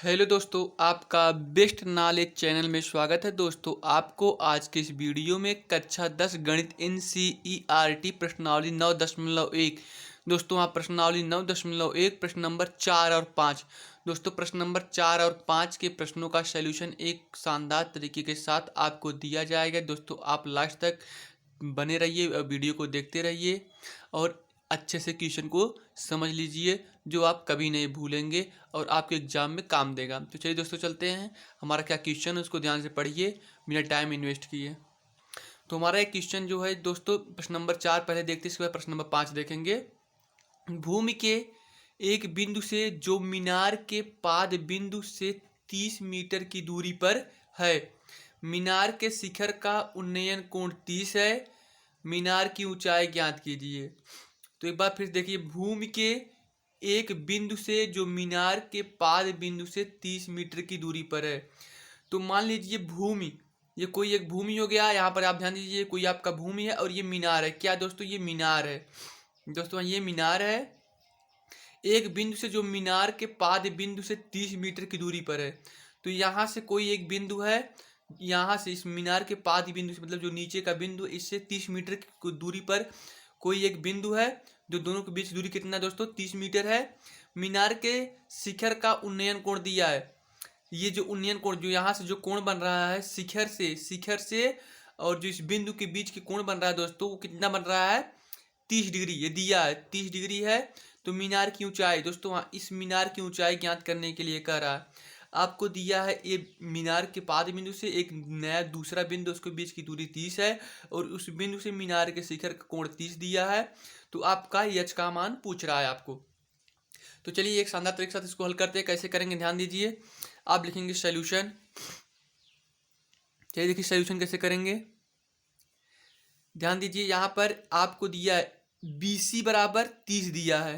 Hello दोस्तों, आपका best knowledge channel में स्वागत है। दोस्तों, आपको आज के इस वीडियो में कक्षा 10 गणित NCERT प्रश्नावली 9.1। दोस्तों, आप प्रश्नावली 9.1 प्रश्न नंबर 4 और 5। दोस्तों, प्रश्न नंबर 4 और 5 के प्रश्नों का सलूशन एक शानदार तरीके के साथ आपको दिया जाएगा। दोस्तों, आप लास्ट तक बने रहिए, वीडियो को देखते रहिए और अच्छे से क्वेश्चन को समझ लीजिए, जो आप कभी नहीं भूलेंगे और आपके एग्जाम में काम देगा। तो चलिए दोस्तों, चलते हैं। हमारा क्या क्वेश्चन है उसको ध्यान से पढ़िए, बिना टाइम इन्वेस्ट किए। तो हमारा एक क्वेश्चन जो है दोस्तों, प्रश्न नंबर 4 पहले देखते हैं, इसके बाद प्रश्न नंबर 5 देखेंगे। भूमि के एक बिंदु से जो मीनार के पाद बिंदु से 30 मीटर की दूरी पर है, मीनार के शिखर का उन्नयन कोण 30 है। मीनार की ऊंचाई ज्ञात कीजिए। तो एक बार फिर देखिए, भूमि के एक बिंदु से जो मीनार के पाद बिंदु से 30 मीटर की दूरी पर है। तो मान लीजिए भूमि, ये कोई एक भूमि हो गया। यहाँ पर आप ध्यान दीजिए, कोई आपका भूमि है और ये मीनार है। क्या दोस्तों, ये मीनार है। दोस्तों, ये मीनार है। एक बिंदु से जो मीनार के पाद बिंदु से 30 मीटर की दूरी पर है। तो यहाँ से कोई एक बिंदु है, यहाँ से इस मीनार के पाद बिंदु से, मतलब जो नीचे का बिंदु, इससे 30 मीटर की दूरी पर कोई एक बिंदु है। जो दोनों के बीच दूरी कितना है दोस्तों, 30 मीटर है। मीनार के शिखर का उन्नयन कोण दिया है। ये जो उन्नयन कोण, जो यहाँ से जो कोण बन रहा है शिखर से और जो इस बिंदु के बीच के कोण बन रहा है दोस्तों, वो कितना बन रहा है, 30 डिग्री। ये दिया है 30 डिग्री है। तो मीनार की ऊंचाई दोस्तों, हाँ, इस मीनार की ऊंचाई ज्ञात करने के लिए कह रहा है। आपको दिया है ये मीनार के पाद बिंदु से एक नया दूसरा बिंदु, उसके बीच की दूरी 30 है और उस बिंदु से मीनार के शिखर का कोण 30 दिया है। तो आपका यच का मान पूछ रहा है आपको। तो चलिए एक शानदार तरीके के साथ इसको हल करते हैं। कैसे करेंगे, ध्यान दीजिए। आप लिखेंगे सॉल्यूशन। चलिए देखिए सॉल्यूशन कैसे करेंगे, ध्यान दीजिए। यहाँ पर आपको दिया है BC बराबर 30 दिया है।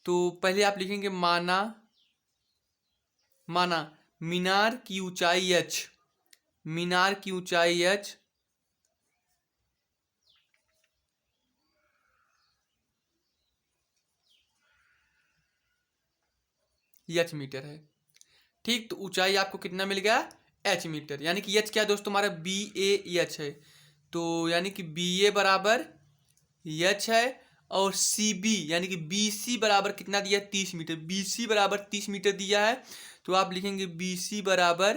तो पहले आप लिखेंगे माना माना मीनार की ऊंचाई h, मीनार की ऊंचाई h h मीटर है। ठीक, तो ऊंचाई आपको कितना मिल गया, h मीटर। यानी कि h क्या है दोस्तों, हमारा BAH है। तो यानी कि BA बराबर h है और CB यानी कि BC बराबर कितना दिया है, 30 मीटर। BC बराबर 30 मीटर दिया है। तो आप लिखेंगे BC बराबर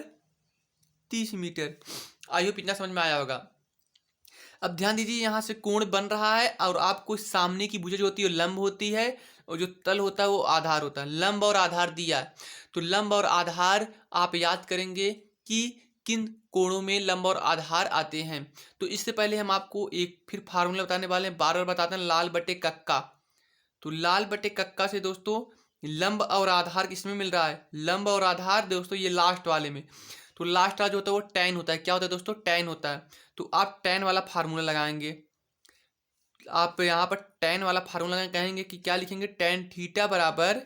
30 मीटर। आई होप इतना समझ में आया होगा। अब ध्यान दीजिए, यहाँ से कोण बन रहा है और आपको सामने की भुजा जो होती है लंब होती है और जो तल होता है वो आधार होता है। लंब और आधार दिया है। तो लंब और आधार आप याद करेंगे कि किन कोणों में लंब और आधार आते हैं। तो इससे पहले हम आपको एक फिर फार्मूला बताने वाले हैं, बार बार बताते हैं, लाल बटे कक्का। तो लाल बटे कक्का से दोस्तों लंब और आधार किसमें मिल रहा है, लंब और आधार दोस्तों ये लास्ट वाले में। तो लास्ट वाला जो होता है वो tan होता है। क्या होता है दोस्तों, tan होता है। तो आप tan वाला फार्मूला लगाएंगे। आप यहाँ पर tan वाला फार्मूला कहेंगे कि क्या लिखेंगे, tan थीटा बराबर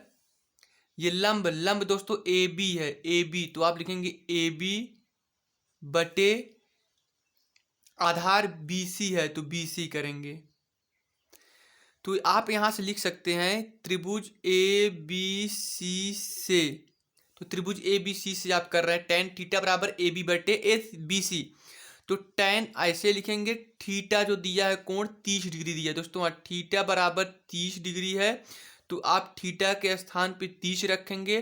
ये लंब, लंब दोस्तों AB है, AB। तो आप लिखेंगे AB बटे आधार BC है, तो BC करेंगे। तो आप यहाँ से लिख सकते हैं त्रिभुज ABC से, तो त्रिभुज ABC से आप कर रहे हैं tan थीटा बराबर AB बटे BC। तो tan ऐसे लिखेंगे, थीटा जो दिया है कोण 30 डिग्री दिया है दोस्तों, थीटा बराबर 30 डिग्री है। तो आप थीटा के स्थान पे 30 रखेंगे।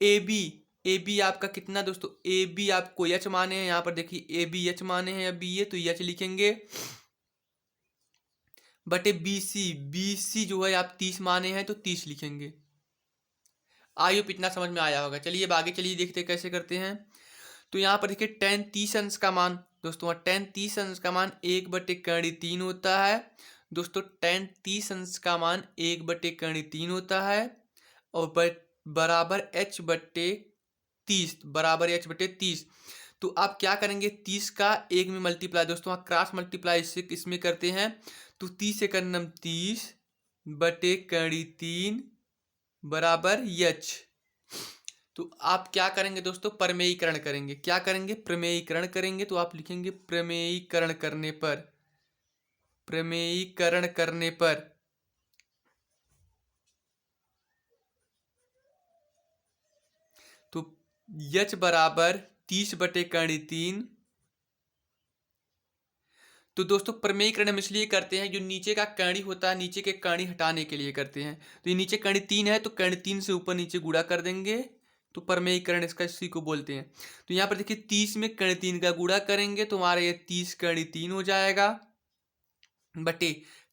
AB आपका कितना दोस्तों, AB आपको h माने हैं। यहाँ पर देखिए AB h माने हैं, अभी ये तो h लिखेंगे बटे BC जो है आप 30 माने हैं तो 30 लिखेंगे। आई होप इतना समझ में आया होगा। चलिए अब आगे चलिए देखते हैं कैसे करते हैं। तो यहाँ पर देखिए tan 30 अंश का मान दोस्तों, tan 30 अंश का मान 1/3 होता है दोस्तों। tan 30 अंश का मान 1/3 होता है और बराबर h/30 तो आप क्या करेंगे, 30 का 1 में मल्टीप्लाई दोस्तों, क्रॉस मल्टीप्लाई इसमें करते हैं। तो 30 से करना 30/3 बराबर h। तो आप क्या करेंगे दोस्तों, प्रमेयीकरण करेंगे। क्या करेंगे, प्रमेयीकरण करेंगे। तो आप लिखेंगे प्रमेयीकरण करने पर, प्रमेयीकरण करने पर तो यच बराबर 30/3। तो दोस्तों प्रमेयीकरण हम इसलिए करते हैं, जो नीचे का कर्ण होता है नीचे के कर्ण हटाने के लिए करते हैं। तो ये नीचे कर्ण 3 है तो कर्ण 3 से ऊपर नीचे गुणा कर देंगे, तो प्रमेयीकरण इसका इसी को बोलते हैं। तो यहाँ पर देखिए 30 में कर्ण 3 का गुणा करेंगे तो हमारा ये 30 कर्ण 3 हो जाएगा, बटे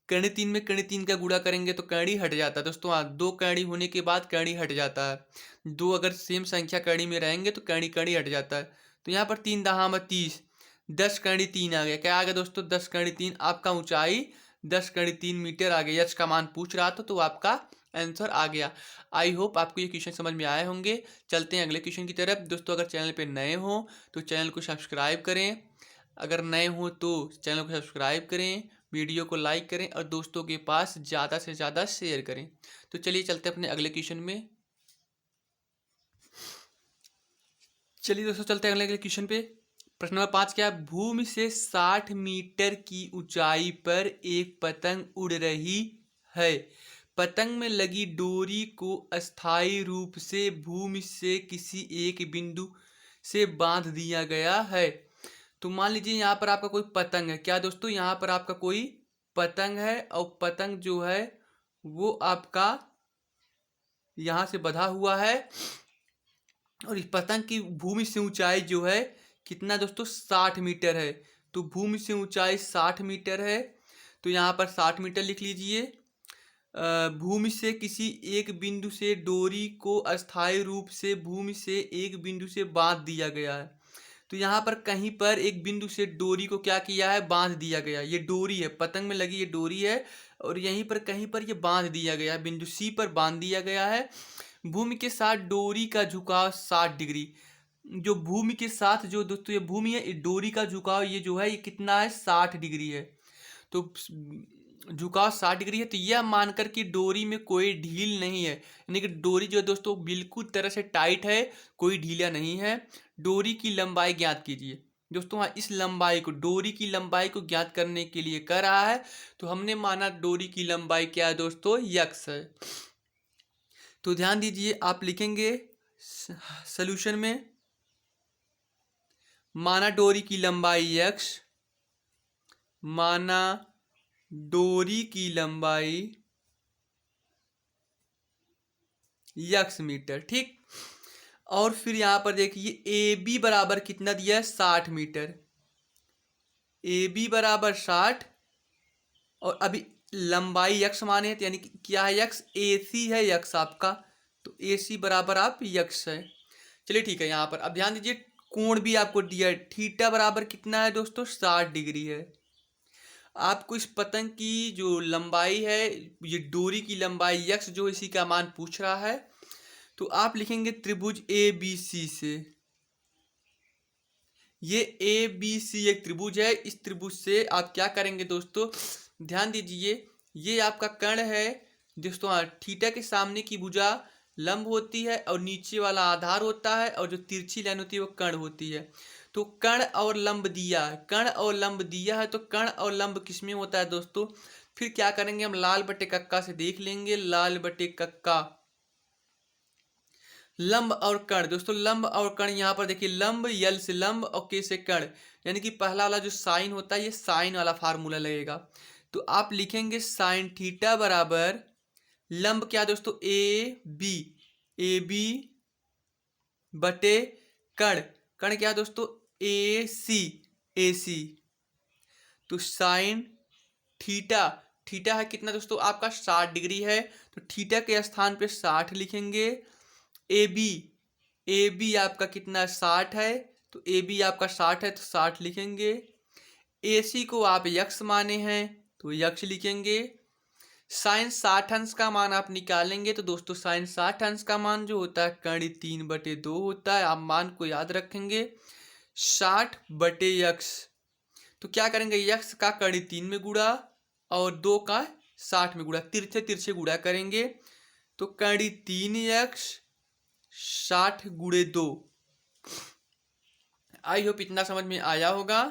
कर्ण 3 में कर्ण 3 का गुणा करेंगे तो कर्णी हट जाता है दोस्तों। हाँ, दो कर्णी होने के बाद कर्णी हट जाता है। दो अगर सेम संख्या कर्णी में रहेंगे तो कर्णी कर्णी हट जाता है। तो यहाँ पर 3 दहा 30, 10 कर्णी 3 आ गया। क्या आ गया दोस्तों? 10 कर्णी 3। आपका ऊंचाई 10 कर्णी 3 मीटर आ गया। यच का मान पूछ रहा था तो आपका आंसर आ गया। आई होप आपको ये क्वेश्चन समझ में आए होंगे। चलते हैं अगले क्वेश्चन की तरफ। दोस्तों अगर चैनल पे नए हो तो चैनल को सब्सक्राइब करें, अगर नए हो तो चैनल को सब्सक्राइब करें, वीडियो को लाइक करें और दोस्तों के पास ज़्यादा से ज़्यादा शेयर करें। तो चलिए चलते हैं अपने अगले क्वेश्चन में। चलिए दोस्तों चलते हैं अगले क्वेश्चन पे। प्रश्न नंबर 5 क्या है? भूमि से 60 मीटर की ऊंचाई पर एक पतंग उड़ रही है। पतंग में लगी डोरी को अस्थायी रूप से भूमि से किसी एक बिंदु से बांध दिया गया है। तो मान लीजिए यहाँ पर आपका कोई पतंग है। क्या दोस्तों? यहाँ पर आपका कोई पतंग है और पतंग जो है वो आपका यहाँ से बंधा हुआ है और इस पतंग की भूमि से ऊंचाई जो है कितना दोस्तों? 60 मीटर है। तो भूमि से ऊंचाई 60 मीटर है तो यहाँ पर 60 मीटर लिख लीजिए। भूमि से किसी एक बिंदु से डोरी को अस्थायी रूप से भूमि से एक बिंदु से बांध दिया गया है। तो यहाँ पर कहीं पर एक बिंदु से डोरी को क्या किया है? बांध दिया गया। ये डोरी है, पतंग में लगी ये डोरी है और यहीं पर कहीं पर ये बांध दिया गया है, बिंदु सी पर बांध दिया गया है। भूमि के साथ डोरी का झुकाव 60 डिग्री। जो भूमि के साथ जो दोस्तों ये भूमि है, डोरी का झुकाव ये जो है ये कितना है? 60 डिग्री है। तो झुकाव 60 डिग्री है तो यह मानकर कि डोरी में कोई ढील नहीं है, यानी कि डोरी जो है दोस्तों बिल्कुल तरह से टाइट है, कोई ढीला नहीं है। डोरी की लंबाई ज्ञात कीजिए। दोस्तों हाँ, इस लंबाई को, डोरी की लंबाई को ज्ञात करने के लिए कर रहा है। तो हमने माना डोरी की लंबाई क्या है दोस्तों? यक्स है। तो ध्यान दीजिए, आप लिखेंगे सॉल्यूशन में, माना डोरी की लंबाई यक्स, माना डोरी की लंबाई यक्स मीटर, ठीक। और फिर यहां पर देखिए ए बी बराबर कितना दिया है? 60 मीटर। ए बी बराबर 60 और अभी लंबाई यक्स माने तो यानी कि क्या है? यक्स। ए सी है यक्स आपका, तो ए सी बराबर आप यक्स है। चलिए ठीक है। यहाँ पर अब ध्यान दीजिए, कोण भी आपको दिया है। थीटा बराबर कितना है दोस्तों? 60 डिग्री है। आपको इस पतंग की जो लंबाई है, ये डोरी की लंबाई यक्स जो इसी का मान पूछ रहा है, तो आप लिखेंगे त्रिभुज ए बी सी से। ये ए बी सी एक त्रिभुज है। इस त्रिभुज से आप क्या करेंगे दोस्तों? ध्यान दीजिए, ये आपका कर्ण है दोस्तों। हाँ, थीटा के सामने की भुजा लंब होती है और नीचे वाला आधार होता है और जो तिरछी लाइन होती है वो कर्ण होती है। तो कर्ण और लंब दिया है, कर्ण और लंब दिया है, तो कर्ण और लंब किसमें होता है दोस्तों? फिर क्या करेंगे हम? लाल बटे कक्का से देख लेंगे। लाल बटे कक्का, लंब और कर्ण। दोस्तों लंब और कर्ण यहाँ पर देखिए, लंब यल से लंब और के से कर्ण, यानी कि पहला वाला जो साइन होता है ये साइन वाला फार्मूला लगेगा। तो आप लिखेंगे साइन थीटा बराबर लंब क्या दोस्तों? ए बी, ए बी बटे कर्ण, कर्ण क्या दोस्तों? ए सी, ए सी। तो साइन थीटा, थीटा है कितना दोस्तों? आपका 60 डिग्री है। तो थीटा के स्थान पे 60 लिखेंगे। ए बी, ए बी आपका कितना? 60 है। तो ए बी आपका 60 है तो 60 लिखेंगे। ए सी को आप यक्स माने हैं तो यक्स लिखेंगे। साइन 60 अंश का मान आप निकालेंगे तो दोस्तों साइन 60 अंश का मान जो होता है कर्ण 3/2 होता है। आप मान को याद रखेंगे 60 बटे यक्स। तो क्या करेंगे? यक्स का कर्ण 3 में गुणा और 2 का 60 में गुणा, तिरछे तिरछे गुणा करेंगे। तो कर्ण 3 यक्स 60 गुणे 2। आई होप इतना समझ में आया होगा।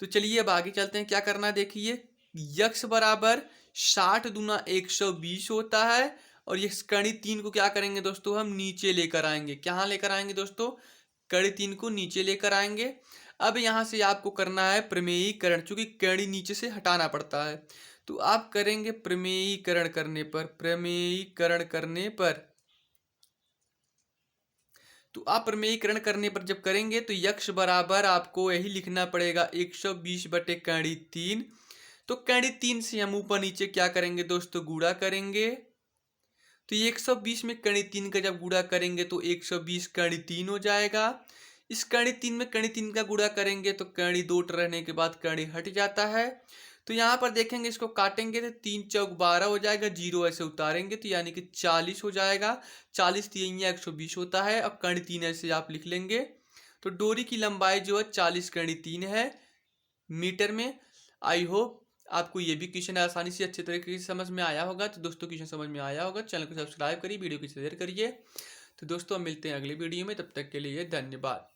तो चलिए अब आगे चलते हैं। क्या करना है देखिए, यक्स बराबर 60 दूना 120 होता है और ये कड़ी 3 को क्या करेंगे दोस्तों, हम नीचे लेकर आएंगे। कहाँ लेकर आएंगे दोस्तों, कड़ी 3 को नीचे लेकर आएंगे। अब यहाँ से आपको करना है प्रमेयीकरण, चूंकि कड़ी नीचे से हटाना पड़ता है। तो आप करेंगे प्रमेयीकरण करने पर, प्रमेयीकरण करने पर, तो आप प्रमेयीकरण करने पर जब करेंगे तो यक्ष बराबर आपको यही लिखना पड़ेगा 120 बटे कड़ी 3। तो कड़ी 3 से हम ऊपर नीचे क्या करेंगे दोस्तों, गुणा करेंगे। तो 120 में कड़ी 3 का जब गुणा करेंगे तो 120 कड़ी 3 हो जाएगा। इस कड़ी 3 में कड़ी 3 का गुणा करेंगे तो कड़ी 2 रहने के बाद कड़ी हट जाता है। तो यहाँ पर देखेंगे, इसको काटेंगे तो 3 चौक 12 हो जाएगा, 0 ऐसे उतारेंगे तो यानी कि 40 हो जाएगा। 40 तीन 120 होता है। अब कड़ी 3 ऐसे आप लिख लेंगे। तो डोरी की लंबाई जो है 40 कड़ी 3 है मीटर में। आई होप आपको ये भी क्वेश्चन आसानी से अच्छे तरीके से समझ में आया होगा। तो दोस्तों क्वेश्चन समझ में आया होगा, चैनल को सब्सक्राइब करिए, वीडियो को शेयर करिए। तो दोस्तों मिलते हैं अगली वीडियो में, तब तक के लिए धन्यवाद।